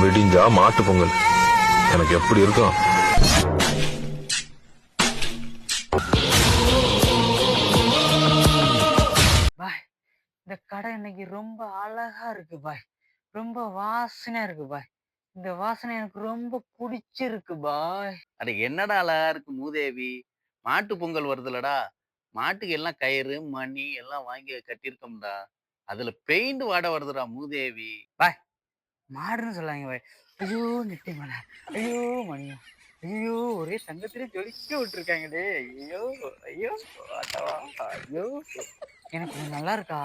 விடிஞ்சா மாட்டு பொங்கல். எனக்கு எப்படி இருக்கும்? பாய், இந்த கடை இன்னைக்கு ரொம்ப அழகா இருக்கு பாய். ரொம்ப வாசனையா இருக்கு பாய். இந்த வாசனை எனக்கு ரொம்ப பிடிச்சிருக்கு பாய். அட என்னடா அழகா இருக்கு மூதேவி. மாட்டு பொங்கல் வருதுலடா. மாட்டுக்கு எல்லாம் கயிறு, மணி எல்லாம் வாங்கி கட்டியிருக்கோம்டா. அதுல பெயிண்ட் வாட வருதுடா மூதேவி. பாய், மாடுன்னு சொல்லாங்க பாய். ஐயோ நெட்டி மலை, ஐயோ மணியா, ஐயோ ஒரே தங்கத்திலே ஜொலிக்க விட்டுருக்காங்களே. ஐயோ ஐயோ ஆண்டவா, ஐயோ. எனக்கு இது நல்லா இருக்கா?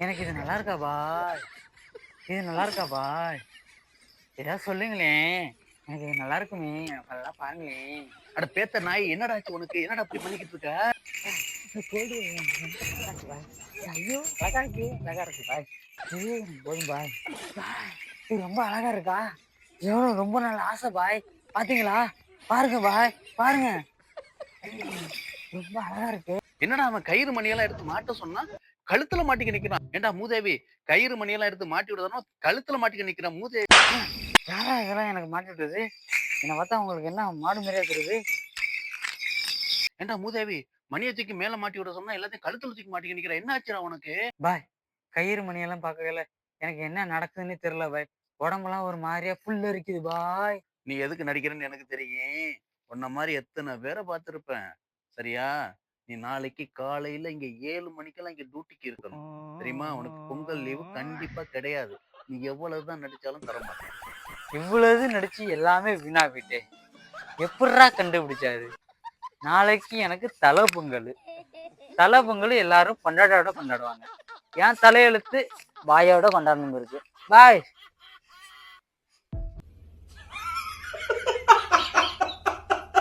எனக்கு இது நல்லா இருக்கா பாய்? இது நல்லா இருக்கா பாய்? ஏதாவது சொல்லுங்களேன். எனக்கு இது நல்லா இருக்குமே, நல்லா பாருங்களேன். அட பேத்த நாய், என்னடா ஆச்சு உனக்கு? என்னடா அப்படி பண்ணிக்கிட்டு இருக்க? இந்த கோல்டு நல்லா இருக்கு பாய். ஐயோ அழகா இருக்கு பாய். ஐயோ எனக்கு போதும் பாய். பாய், இது ரொம்ப அழகா இருக்கா? எவ்வளோ ரொம்ப நல்ல ஆசை பாய். பாத்தீங்களா? பாருங்க பாய், பாருங்க. ரொம்ப அழகா இருக்கு. என்னடா அவன் கயிறு மணியெல்லாம் எடுத்து மாட்ட சொன்னா கழுத்துல மாட்டிக்க நிக்கிறான். ஏண்டா மூதேவி, கயிறு மணியெல்லாம் எடுத்து மாட்டி விடுறதுனா கழுத்துல மாட்டிக்க நிக்கிறான் மூதேவி. யாரா இதெல்லாம் எனக்கு மாட்டி விட்டது? என்னை பார்த்தா உங்களுக்கு என்ன மாடு மாதிரியா தெரியுது? ஏண்டா மூதேவி, மணியை தூக்கி மேல மாட்டி விட சொன்னா எல்லாத்தையும் கழுத்துல தூக்கி மாட்டிக்க நிக்கிற. என்ன ஆச்சுடா உனக்கு? பாய், கயிறு மணியெல்லாம் பார்க்கல. எனக்கு என்ன நடக்குதுன்னு தெரியல பாய். உடம்பெல்லாம் ஒரு மாதிரியா புல்லரிக்குது பாய். நீ எதுக்கு நடிக்கிறேன்னு எனக்கு தெரியும். உன்ன மாதிரி எத்தனை பேரை பார்த்திருப்பேன். சரியா? நீ நாளைக்கு காலையில இங்க 7 மணிக்கெல்லாம் இங்க டியூட்டிக்கு இருக்கணும். தெரியுமா? உனக்கு பொங்கல் லீவு கண்டிப்பா கிடையாது. நீ எவ்வளவுதான் நடிச்சாலும் தர மாட்டேன். இவ்வளவு நடிச்சு எல்லாமே வீணா போயிட்டேன். எப்படிரா கண்டுபிடிச்சாரு? நாளைக்கு எனக்கு தலை பொங்கல். தலை பொங்கல் எல்லாரும் கொண்டாடோட கொண்டாடுவாங்க. என் தலையெழுத்து பாயோட கொண்டாடணும் இருக்கு பாய்.